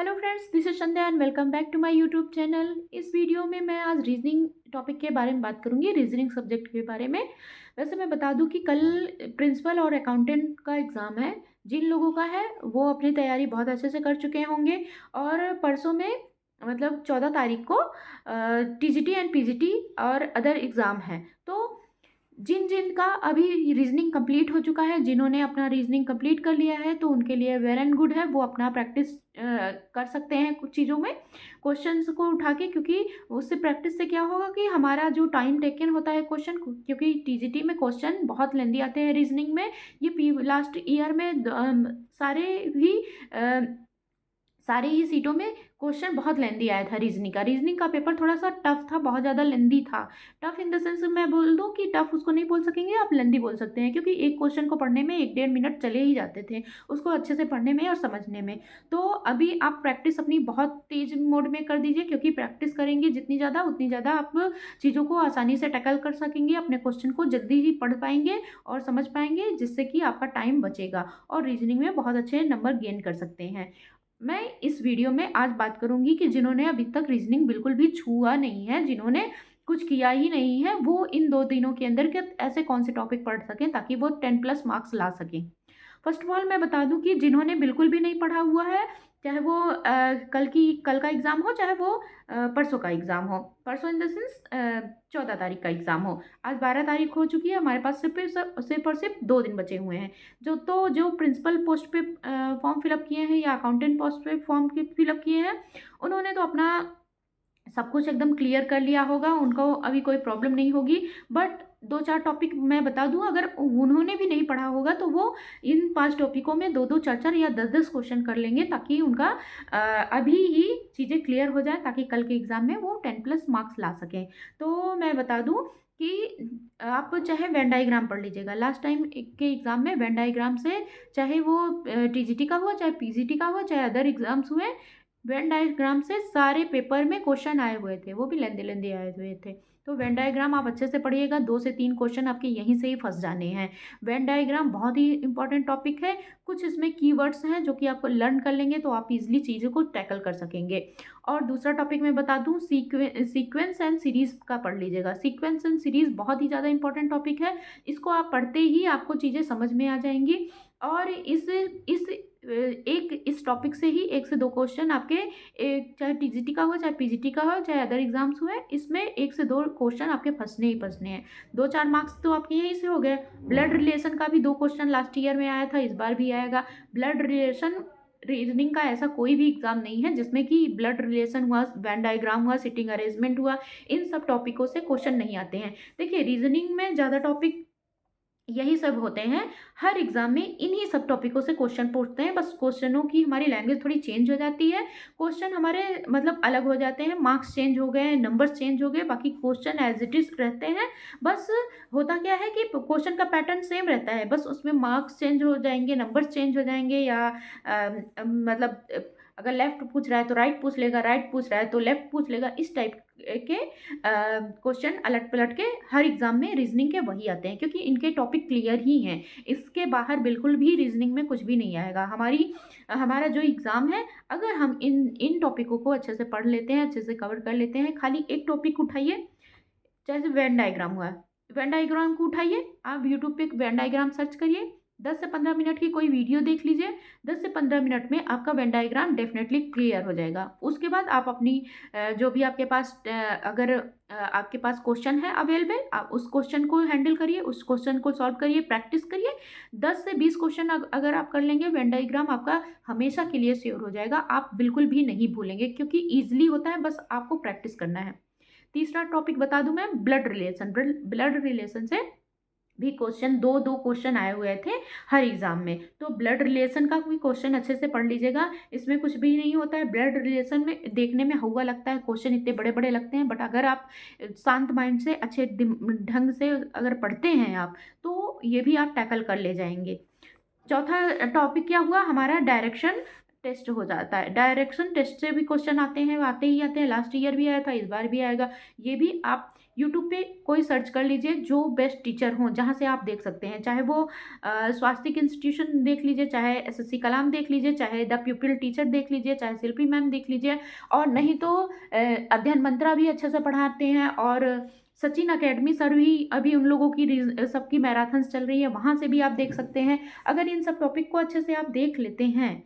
Hello friends, this is Sandhya and welcome back to my YouTube channel. इस video में मैं आज रीजनिंग टॉपिक के बारे में बात करूंगी, रीजनिंग सब्जेक्ट के बारे में। वैसे मैं बता दूं कि कल प्रिंसिपल और अकाउंटेंट का एग्ज़ाम है। जिन लोगों का है वो अपनी तैयारी बहुत अच्छे से कर चुके होंगे। और परसों में मतलब 14 तारीख को टीजीटी एंड पीजीटी और अदर एग्ज़ाम है। तो जिन जिन का अभी रीजनिंग कंप्लीट हो चुका है, जिन्होंने अपना रीजनिंग कंप्लीट कर लिया है, तो उनके लिए वेल एंड गुड है। वो अपना प्रैक्टिस कर सकते हैं कुछ चीज़ों में, क्वेश्चंस को उठा के, क्योंकि उससे प्रैक्टिस से क्या होगा कि हमारा जो टाइम टेकन होता है क्वेश्चन, क्योंकि टीजीटी में क्वेश्चन बहुत लेंदी आते हैं रीजनिंग में। ये लास्ट ईयर में सारे भी सारी ही सीटों में क्वेश्चन बहुत लेंदी आया था। रीजनिंग का पेपर थोड़ा सा टफ था, बहुत ज़्यादा लेंदी था। टफ इन द सेंस मैं बोल दूं कि टफ उसको नहीं बोल सकेंगे, आप लेंदी बोल सकते हैं, क्योंकि एक क्वेश्चन को पढ़ने में 1-1.5 मिनट चले ही जाते थे उसको अच्छे से पढ़ने में और समझने में। तो अभी आप प्रैक्टिस अपनी बहुत तेज मोड में कर दीजिए, क्योंकि प्रैक्टिस करेंगे जितनी ज़्यादा उतनी ज़्यादा आप चीज़ों को आसानी से टैकल कर सकेंगे, अपने क्वेश्चन को जल्दी ही पढ़ पाएंगे और समझ पाएंगे, जिससे कि आपका टाइम बचेगा और रीजनिंग में बहुत अच्छे नंबर गेन कर सकते हैं। मैं इस वीडियो में आज बात करूंगी कि जिन्होंने अभी तक रीजनिंग बिल्कुल भी छुआ नहीं है, जिन्होंने कुछ किया ही नहीं है, वो इन 2 दिनों के अंदर के ऐसे कौन से टॉपिक पढ़ सकें ताकि वो 10+ मार्क्स ला सकें। फर्स्ट ऑफ ऑल मैं बता दूं कि जिन्होंने बिल्कुल भी नहीं पढ़ा हुआ है, चाहे वो कल का एग्ज़ाम हो, चाहे वो परसों का एग्ज़ाम हो, परसों इन द सेंस 14 तारीख का एग्ज़ाम हो। आज 12 तारीख हो चुकी है, हमारे पास सिर्फ 2 दिन बचे हुए हैं। जो प्रिंसिपल पोस्ट पे फॉर्म फिलअप किए हैं या अकाउंटेंट पोस्ट पे फॉर्म फिलअप किए हैं, उन्होंने तो अपना सब कुछ एकदम क्लियर कर लिया होगा, उनको अभी कोई प्रॉब्लम नहीं होगी। बट 2-4 टॉपिक मैं बता दूं, अगर उन्होंने भी नहीं पढ़ा होगा तो वो इन 5 टॉपिकों में 2-2, 4-4 या 10-10 क्वेश्चन कर लेंगे, ताकि उनका अभी ही चीज़ें क्लियर हो जाए, ताकि कल के एग्ज़ाम में वो 10+ मार्क्स ला सकें। तो मैं बता दूं कि आप चाहे वेन डाइग्राम पढ़ लीजिएगा। लास्ट टाइम के एग्ज़ाम में वेन डाइग्राम से, चाहे वो टीजीटी का हुआ, चाहे पीजीटी का हुआ, चाहे अदर एग्ज़ाम्स हुए, वेन डायग्राम से सारे पेपर में क्वेश्चन आए हुए थे, वो भी लेंदे लेंदे आए हुए थे। तो वेन डायग्राम आप अच्छे से पढ़िएगा, 2 से 3 क्वेश्चन आपके यहीं से ही फंस जाने हैं। वेन डायग्राम बहुत ही इंपॉर्टेंट टॉपिक है। कुछ इसमें कीवर्ड्स हैं जो कि आपको लर्न कर लेंगे तो आप इजीली चीज़ों को टैकल कर सकेंगे। और दूसरा टॉपिक मैं बता दूं, सीक्वेंस एंड सीरीज का पढ़ लीजिएगा। सीक्वेंस एंड सीरीज बहुत ही ज़्यादा इंपॉर्टेंट टॉपिक है। इसको आप पढ़ते ही आपको चीज़ें समझ में आ जाएंगी। और इस टॉपिक से ही 1 से 2 क्वेश्चन आपके, चाहे टीजीटी का हो, चाहे पीजीटी का हो, चाहे अदर एग्जाम्स हुए, इसमें 1 से 2 क्वेश्चन आपके फंसने ही फंसने हैं। 2-4 मार्क्स तो आपके यहीं से हो गए। ब्लड रिलेशन का भी 2 क्वेश्चन लास्ट ईयर में आया था, इस बार भी आएगा। ब्लड रिलेशन, रीजनिंग का ऐसा कोई भी एग्जाम नहीं है जिसमें कि ब्लड रिलेशन हुआ, वेन डायग्राम हुआ, सिटिंग अरेंजमेंट हुआ, इन सब टॉपिकों से क्वेश्चन नहीं आते हैं। देखिए, रीजनिंग में ज़्यादा टॉपिक यही सब होते हैं। हर एग्जाम में इन्हीं सब टॉपिकों से क्वेश्चन पूछते हैं, बस क्वेश्चनों की हमारी लैंग्वेज थोड़ी चेंज हो जाती है, क्वेश्चन हमारे मतलब अलग हो जाते हैं, मार्क्स चेंज हो गए, नंबर्स चेंज हो गए, बाकी क्वेश्चन एज इट इज रहते हैं। बस होता क्या है कि क्वेश्चन का पैटर्न सेम रहता है, बस उसमें मार्क्स चेंज हो जाएंगे, नंबर्स चेंज हो जाएंगे, या मतलब अगर लेफ्ट पूछ रहा है तो राइट पूछ लेगा, राइट पूछ रहा है तो लेफ्ट पूछ लेगा। इस टाइप के क्वेश्चन अलट पलट के हर एग्जाम में रीजनिंग के वही आते हैं, क्योंकि इनके टॉपिक क्लियर ही हैं। इसके बाहर बिल्कुल भी रीजनिंग में कुछ भी नहीं आएगा। हमारा जो एग्ज़ाम है, अगर हम इन इन टॉपिकों को अच्छे से पढ़ लेते हैं, अच्छे से कवर कर लेते हैं, खाली एक टॉपिक उठाइए, जैसे वेन डायग्राम हुआ, वेन डायग्राम को उठाइए, आप यूट्यूब पे वेन डायग्राम सर्च करिए, 10 से 15 मिनट की कोई वीडियो देख लीजिए, 10 से 15 मिनट में आपका वेन डायग्राम डेफिनेटली क्लियर हो जाएगा। उसके बाद आप अपनी जो भी आपके पास अगर आपके पास क्वेश्चन है अवेलेबल, आप उस क्वेश्चन को हैंडल करिए, उस क्वेश्चन को सॉल्व करिए, प्रैक्टिस करिए। 10 से 20 क्वेश्चन अगर आप कर लेंगे, वेन डायग्राम आपका हमेशा के लिए श्योर हो जाएगा, आप बिल्कुल भी नहीं भूलेंगे, क्योंकि ईजिली होता है, बस आपको प्रैक्टिस करना है। तीसरा टॉपिक बता दूं मैं, ब्लड रिलेशन। ब्लड रिलेशन से भी क्वेश्चन, दो क्वेश्चन आए हुए थे हर एग्जाम में, तो ब्लड रिलेशन का भी क्वेश्चन अच्छे से पढ़ लीजिएगा। इसमें कुछ भी नहीं होता है। ब्लड रिलेशन में देखने में हवा लगता है, क्वेश्चन इतने बड़े बड़े लगते हैं, बट अगर आप शांत माइंड से अच्छे ढंग से अगर पढ़ते हैं आप, तो ये भी आप टैकल कर ले जाएंगे। चौथा टॉपिक क्या हुआ हमारा, डायरेक्शन टेस्ट हो जाता है। डायरेक्शन टेस्ट से भी क्वेश्चन आते हैं, आते ही आते हैं, लास्ट ईयर भी आया था, इस बार भी आएगा। ये भी आप यूट्यूब पे कोई सर्च कर लीजिए जो बेस्ट टीचर हों, जहाँ से आप देख सकते हैं, चाहे वो स्वास्तिक इंस्टीट्यूशन देख लीजिए, चाहे एसएससी कलाम देख लीजिए, चाहे द प्यूपिल टीचर देख लीजिए, चाहे शिल्पी मैम देख लीजिए, और नहीं तो अध्ययन मंत्रा भी अच्छे से पढ़ाते हैं, और सचिन अकेडमी सर भी, अभी उन लोगों की सबकी मैराथन्स चल रही है, वहाँ से भी आप देख सकते हैं। अगर इन सब टॉपिक को अच्छे से आप देख लेते हैं,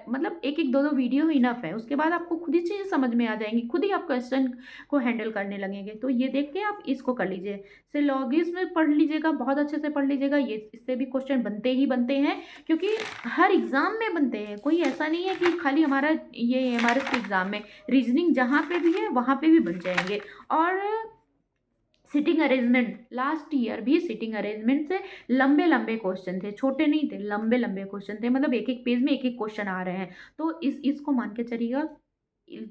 मतलब एक एक दो दो वीडियो इनफ है, उसके बाद आपको खुद ही चीज़ें समझ में आ जाएंगी, खुद ही आप क्वेश्चन को हैंडल करने लगेंगे। तो ये देख के आप इसको कर लीजिए। सिलॉगिस में पढ़ लीजिएगा, बहुत अच्छे से पढ़ लीजिएगा, ये इससे भी क्वेश्चन बनते ही बनते हैं, क्योंकि हर एग्ज़ाम में बनते हैं। कोई ऐसा नहीं है कि खाली हमारा ये हमारे एग्ज़ाम में, रीजनिंग जहाँ पे भी है वहाँ पे भी बन जाएंगे। और सिटिंग अरेंजमेंट, लास्ट ईयर भी सिटिंग अरेंजमेंट से लंबे लंबे क्वेश्चन थे, छोटे नहीं थे, लंबे लंबे क्वेश्चन थे, मतलब एक एक पेज में एक एक क्वेश्चन आ रहे हैं। तो इसको मान के चलिएगा,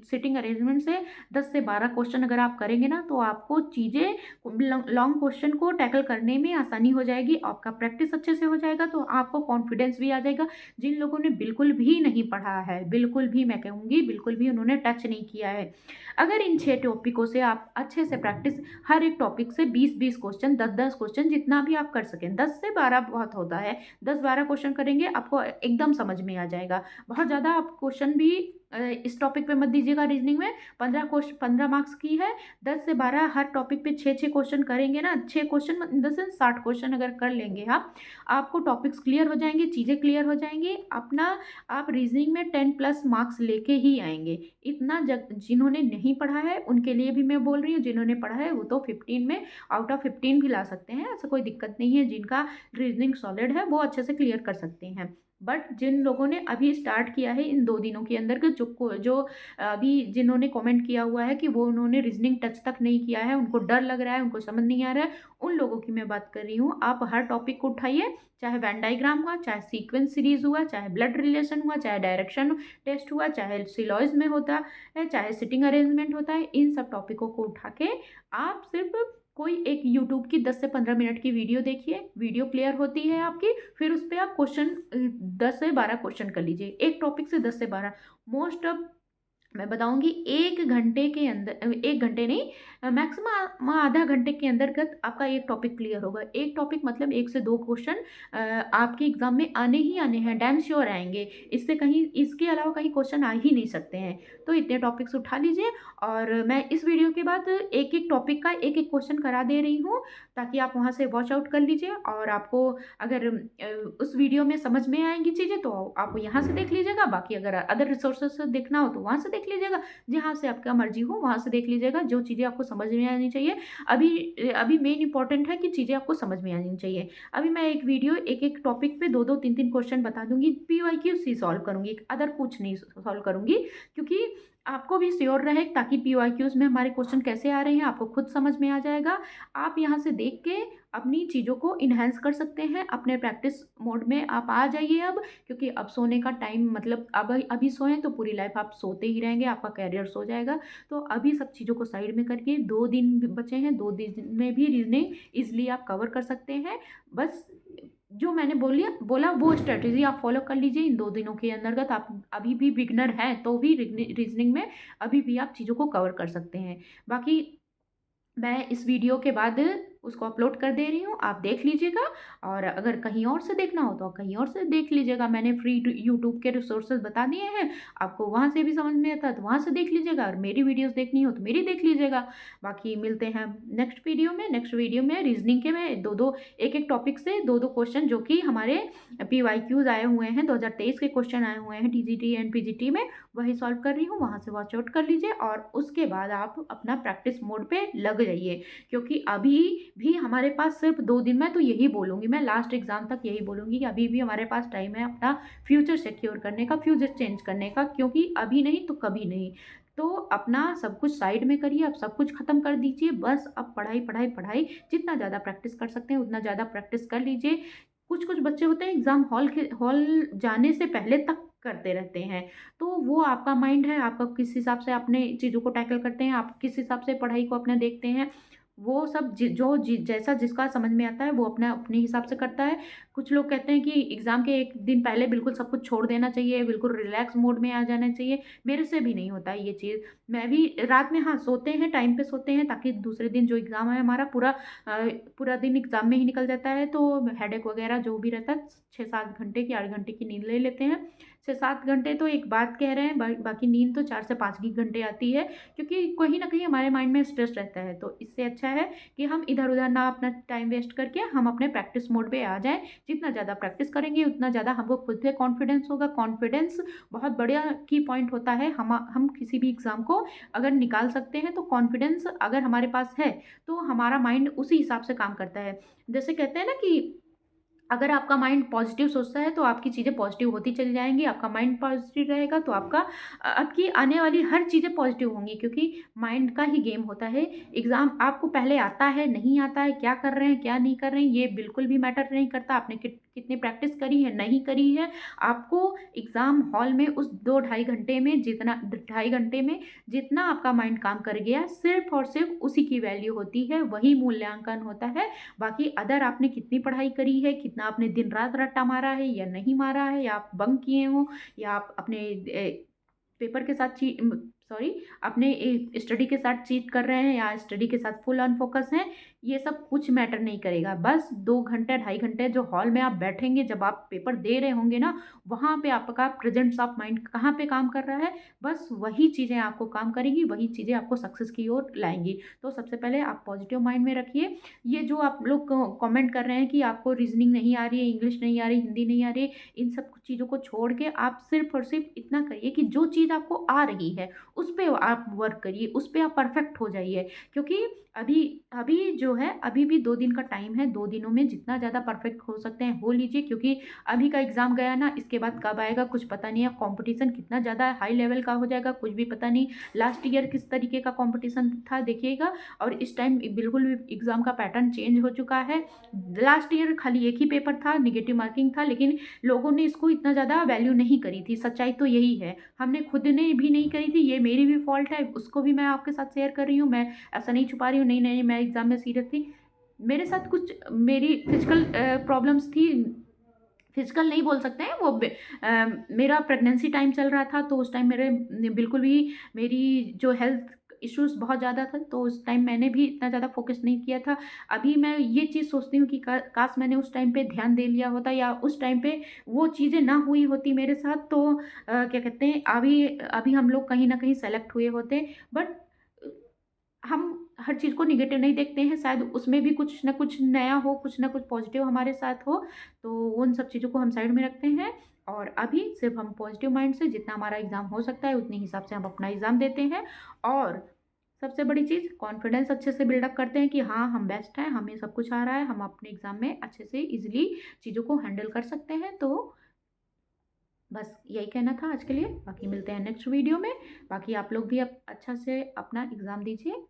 सिटिंग अरेंजमेंट से 10 से 12 क्वेश्चन अगर आप करेंगे ना, तो आपको चीज़ें लॉन्ग क्वेश्चन को टैकल करने में आसानी हो जाएगी, आपका प्रैक्टिस अच्छे से हो जाएगा, तो आपको कॉन्फिडेंस भी आ जाएगा। जिन लोगों ने बिल्कुल भी नहीं पढ़ा है, बिल्कुल भी, मैं कहूँगी बिल्कुल भी उन्होंने टच नहीं किया है, अगर इन 6 टॉपिकों से आप अच्छे से प्रैक्टिस, हर एक टॉपिक से 20-20 क्वेश्चन, 10-10 क्वेश्चन, जितना भी आप कर सकें, 10 से 12 बहुत होता है, 10-12 क्वेश्चन करेंगे आपको एकदम समझ में आ जाएगा। बहुत ज़्यादा आप क्वेश्चन भी इस टॉपिक पे मत दीजिएगा। रीजनिंग में 15 मार्क्स की है, 10 से 12 हर टॉपिक पे 6-6 क्वेश्चन करेंगे ना, 6 question in the sense 60 question अगर कर लेंगे आप, आपको टॉपिक्स क्लियर हो जाएंगे, चीज़ें क्लियर हो जाएंगी, अपना आप रीजनिंग में 10+ मार्क्स लेके ही आएंगे। इतना जिन्होंने नहीं पढ़ा है उनके लिए भी मैं बोल रही हूँ, जिन्होंने पढ़ा है वो तो 15 में आउट ऑफ 15 भी ला सकते हैं, ऐसा कोई दिक्कत नहीं है। जिनका रीजनिंग सॉलिड है वो अच्छे से क्लियर कर सकते हैं। बट जिन लोगों ने अभी स्टार्ट किया है इन 2 दिनों के अंदर, के जो अभी जिन्होंने कमेंट किया हुआ है कि वो उन्होंने रीजनिंग टच तक नहीं किया है, उनको डर लग रहा है, उनको समझ नहीं आ रहा है, उन लोगों की मैं बात कर रही हूँ। आप हर टॉपिक को उठाइए, चाहे वेन डायग्राम हुआ, चाहे सीक्वेंस सीरीज हुआ, चाहे ब्लड रिलेशन हुआ, चाहे डायरेक्शन टेस्ट हुआ, चाहे सिलॉइज में होता है, चाहे सिटिंग अरेंजमेंट होता है, इन सब टॉपिकों को उठा के आप सिर्फ कोई एक यूट्यूब की 10 से 15 मिनट की वीडियो देखिए, वीडियो क्लियर होती है आपकी, फिर उस पर आप क्वेश्चन 10 से 12 क्वेश्चन कर लीजिए, एक टॉपिक से 10 से 12। मोस्ट ऑफ, मैं बताऊंगी 1 घंटे के अंदर, 1 घंटे नहीं, मैक्सिमम आधा घंटे के अंतर्गत आपका एक टॉपिक क्लियर होगा। एक टॉपिक मतलब 1 से 2 क्वेश्चन आपके एग्जाम में आने ही आने हैं, डैम श्योर आएंगे, इससे कहीं, इसके अलावा कहीं क्वेश्चन आ ही नहीं सकते हैं। तो इतने टॉपिक्स उठा लीजिए, और मैं इस वीडियो के बाद एक एक टॉपिक का एक एक क्वेश्चन करा दे रही हूँ, ताकि आप वहाँ से वॉच आउट कर लीजिए। और आपको अगर उस वीडियो में समझ में आएंगी चीज़ें तो आप यहाँ से देख लीजिएगा, बाकी अगर अदर रिसोर्सेज से देखना हो तो वहाँ से देख लीजिएगा, जहाँ से आपका मर्जी हो वहाँ से देख लीजिएगा, जो चीज़ें आपको समझ में आनी चाहिए। अभी मेन इंपॉर्टेंट है कि चीज़ें आपको समझ में आनी चाहिए। अभी मैं एक वीडियो एक एक टॉपिक पे 2-2 3-3 क्वेश्चन बता दूंगी, PYQ ही सॉल्व करूंगी, अदर कुछ नहीं सॉल्व करूंगी, क्योंकि आपको भी श्योर रहे, ताकि PYQs में हमारे क्वेश्चन कैसे आ रहे हैं आपको खुद समझ में आ जाएगा। आप यहाँ से देख के अपनी चीज़ों को इन्हेंस कर सकते हैं, अपने प्रैक्टिस मोड में आप आ जाइए अब, क्योंकि अब सोने का टाइम, मतलब अब अभी सोएं तो पूरी लाइफ आप सोते ही रहेंगे, आपका कैरियर सो जाएगा। तो अभी सब चीज़ों को साइड में करके 2 दिन बचे हैं, 2 दिन में भी रीजनिंग ईजिली आप कवर कर सकते हैं। बस जो मैंने बोला वो स्ट्रेटेजी आप फॉलो कर लीजिए इन 2 दिनों के अंतर्गत। आप अभी भी बिगनर हैं तो भी रीजनिंग में अभी भी आप चीज़ों को कवर कर सकते हैं। बाकी मैं इस वीडियो के बाद उसको अपलोड कर दे रही हूँ, आप देख लीजिएगा, और अगर कहीं और से देखना हो तो कहीं और से देख लीजिएगा। मैंने फ्री यूट्यूब के रिसोर्सेज बता दिए हैं, आपको वहाँ से भी समझ में आता है तो वहाँ से देख लीजिएगा, और मेरी वीडियोस देखनी हो तो मेरी देख लीजिएगा। बाकी मिलते हैं नेक्स्ट वीडियो में रीजनिंग के में 2-2 एक टॉपिक से 2-2 क्वेश्चन, जो कि हमारे PYQs आए हुए हैं, 2023 के क्वेश्चन आए हुए हैं TGT एंड PGT में, वही सॉल्व कर रही हूँ, वहाँ से वॉच आउट कर लीजिए, और उसके बाद आप अपना प्रैक्टिस मोड पे लग जाइए। क्योंकि अभी भी हमारे पास सिर्फ 2 दिन, मैं तो यही बोलूँगी, मैं लास्ट एग्ज़ाम तक यही बोलूँगी कि अभी भी हमारे पास टाइम है अपना फ्यूचर सिक्योर करने का, फ्यूचर चेंज करने का, क्योंकि अभी नहीं तो कभी नहीं। तो अपना सब कुछ साइड में करिए, अब सब कुछ ख़त्म कर दीजिए, बस अब पढ़ाई पढ़ाई पढ़ाई, जितना ज़्यादा प्रैक्टिस कर सकते हैं उतना ज़्यादा प्रैक्टिस कर लीजिए। कुछ कुछ बच्चे होते हैं एग्ज़ाम हॉल जाने से पहले तक करते रहते हैं, तो वो आपका माइंड है, आपका किस हिसाब से अपने चीज़ों को टैकल करते हैं, आप किस हिसाब से पढ़ाई को अपने देखते हैं, वो सब जैसा जिसका समझ में आता है वो अपना अपने हिसाब से करता है। कुछ लोग कहते हैं कि एग्ज़ाम के 1 दिन पहले बिल्कुल सब कुछ छोड़ देना चाहिए, बिल्कुल रिलैक्स मोड में आ जाना चाहिए। मेरे से भी नहीं होता ये चीज़। मैं भी रात में हाँ, सोते हैं, टाइम पे सोते हैं ताकि दूसरे दिन जो एग्ज़ाम है हमारा पूरा दिन एग्ज़ाम में ही निकल जाता है, तो हेडेक वगैरह जो भी रहता है 6-7 घंटे की 8 घंटे की नींद ले लेते हैं। 6-7 घंटे तो एक बात कह रहे हैं, बाकी नींद तो 4 से 5 ही घंटे आती है, क्योंकि कहीं न कहीं हमारे माइंड में स्ट्रेस रहता है। तो इससे अच्छा है कि हम इधर-उधर ना अपना टाइम वेस्ट करके हम अपने प्रैक्टिस मोड पे आ जाएँ। जितना ज़्यादा प्रैक्टिस करेंगे उतना ज़्यादा हमको खुद पे कॉन्फिडेंस होगा। कॉन्फिडेंस बहुत बढ़िया की पॉइंट होता है। हम किसी भी एग्ज़ाम को अगर निकाल सकते हैं, तो कॉन्फिडेंस अगर हमारे पास है, तो हमारा माइंड उसी हिसाब से काम करता है। जैसे कहते हैं ना कि अगर आपका माइंड पॉजिटिव सोचता है तो आपकी चीज़ें पॉजिटिव होती चली जाएँगी, आपका माइंड पॉजिटिव रहेगा तो आपकी आने वाली हर चीज़ें पॉजिटिव होंगी, क्योंकि माइंड का ही गेम होता है। एग्ज़ाम आपको पहले आता है, नहीं आता है, क्या कर रहे हैं, क्या नहीं कर रहे हैं, ये बिल्कुल भी मैटर नहीं करता। आपने कितनी प्रैक्टिस करी है, नहीं करी है। आपको एग्ज़ाम हॉल में उस 2 ढाई घंटे में ढाई घंटे में जितना आपका माइंड काम कर गया, सिर्फ़ और सिर्फ़ उसी की वैल्यू होती है, वही मूल्यांकन होता है। बाकी अदर आपने कितनी पढ़ाई करी है, कितना आपने दिन-रात रट्टा मारा है या नहीं मारा है, या आप बंक किए हो, या आप अपने पेपर के साथ सॉरी, अपने स्टडी के साथ चीट कर रहे हैं या स्टडी के साथ फुल ऑन फोकस हैं, ये सब कुछ मैटर नहीं करेगा। बस 2 घंटे, ढाई घंटे जो हॉल में आप बैठेंगे, जब आप पेपर दे रहे होंगे ना, वहाँ पे आपका प्रेज़ेंस ऑफ माइंड कहाँ पे काम कर रहा है, बस वही चीज़ें आपको काम करेंगी, वही चीज़ें आपको सक्सेस की ओर लाएँगी। तो सबसे पहले आप पॉज़िटिव माइंड में रखिए। ये जो आप लोग कमेंट कर रहे हैं कि आपको रीज़निंग नहीं आ रही है, इंग्लिश नहीं आ रही, हिंदी नहीं आ रही, इन सब चीज़ों को छोड़ के आप सिर्फ़ और सिर्फ़ इतना करिए कि जो चीज़ आपको आ रही है, उस पे आप वर्क करिए, उस पे आप परफ़ेक्ट हो जाइए। क्योंकि अभी अभी जो है, अभी भी 2 दिन का टाइम है, 2 दिनों में जितना ज़्यादा परफ़ेक्ट हो सकते हैं, हो लीजिए, क्योंकि अभी का एग्ज़ाम गया ना, इसके बाद कब आएगा कुछ पता नहीं है। कॉम्पिटिशन कितना ज़्यादा हाई लेवल का हो जाएगा, कुछ भी पता नहीं। लास्ट ईयर किस तरीके का कॉम्पिटिशन था देखिएगा, और इस टाइम बिल्कुल भी एग्ज़ाम का पैटर्न चेंज हो चुका है। लास्ट ईयर खाली एक ही पेपर था, नेगेटिव मार्किंग था, लेकिन लोगों ने इसको इतना ज़्यादा वैल्यू नहीं करी थी। सच्चाई तो यही है। हमने खुद ने भी नहीं करी थी, ये मेरी भी फ़ॉल्ट है, उसको भी मैं आपके साथ शेयर कर रही हूँ। मैं ऐसा नहीं छुपा रही हूँ, नहीं, नहीं, मैं एग्ज़ाम में सीरियस थी। मेरे साथ कुछ मेरी फिज़िकल प्रॉब्लम्स थी। फिज़िकल नहीं बोल सकते हैं, मेरा प्रेगनेंसी टाइम चल रहा था, तो उस टाइम बिल्कुल भी मेरी जो हेल्थ इश्यूज़ बहुत ज़्यादा था, तो उस टाइम मैंने भी इतना ज़्यादा फ़ोकस नहीं किया था। अभी मैं ये चीज़ सोचती हूँ कि का काश मैंने उस टाइम पे ध्यान दे लिया होता, या उस टाइम पे वो चीज़ें ना हुई होती मेरे साथ, तो क्या कहते हैं, अभी अभी हम लोग कहीं न कहीं सेलेक्ट हुए होते। बट हम हर चीज़ को नेगेटिव नहीं देखते हैं, शायद उसमें भी कुछ न कुछ नया हो, कुछ न कुछ पॉज़िटिव हमारे साथ हो, तो उन सब चीज़ों को हम साइड में रखते हैं, और अभी सिर्फ़ हम पॉज़िटिव माइंड से जितना हमारा एग्ज़ाम हो सकता है, उतने हिसाब से हम अपना एग्ज़ाम देते हैं। और सबसे बड़ी चीज़, कॉन्फिडेंस अच्छे से बिल्डअप करते हैं कि हाँ, हम बेस्ट हैं, हमें सब कुछ आ रहा है, हम अपने एग्ज़ाम में अच्छे से ईज़िली चीज़ों को हैंडल कर सकते हैं। तो बस यही कहना था आज के लिए, बाकी मिलते हैं नेक्स्ट वीडियो में। बाकी आप लोग भी अच्छा से अपना एग्ज़ाम दीजिए,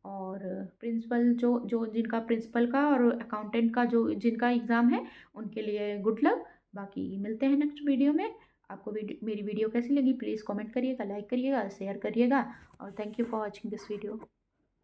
और प्रिंसिपल जो जो जिनका प्रिंसिपल का और अकाउंटेंट का जो जिनका एग्ज़ाम है, उनके लिए गुड लक। बाकी मिलते हैं नेक्स्ट वीडियो में। आपको मेरी वीडियो कैसी लगी, प्लीज़ कमेंट करिएगा, लाइक करिएगा, शेयर करिएगा, और thank you for watching this video.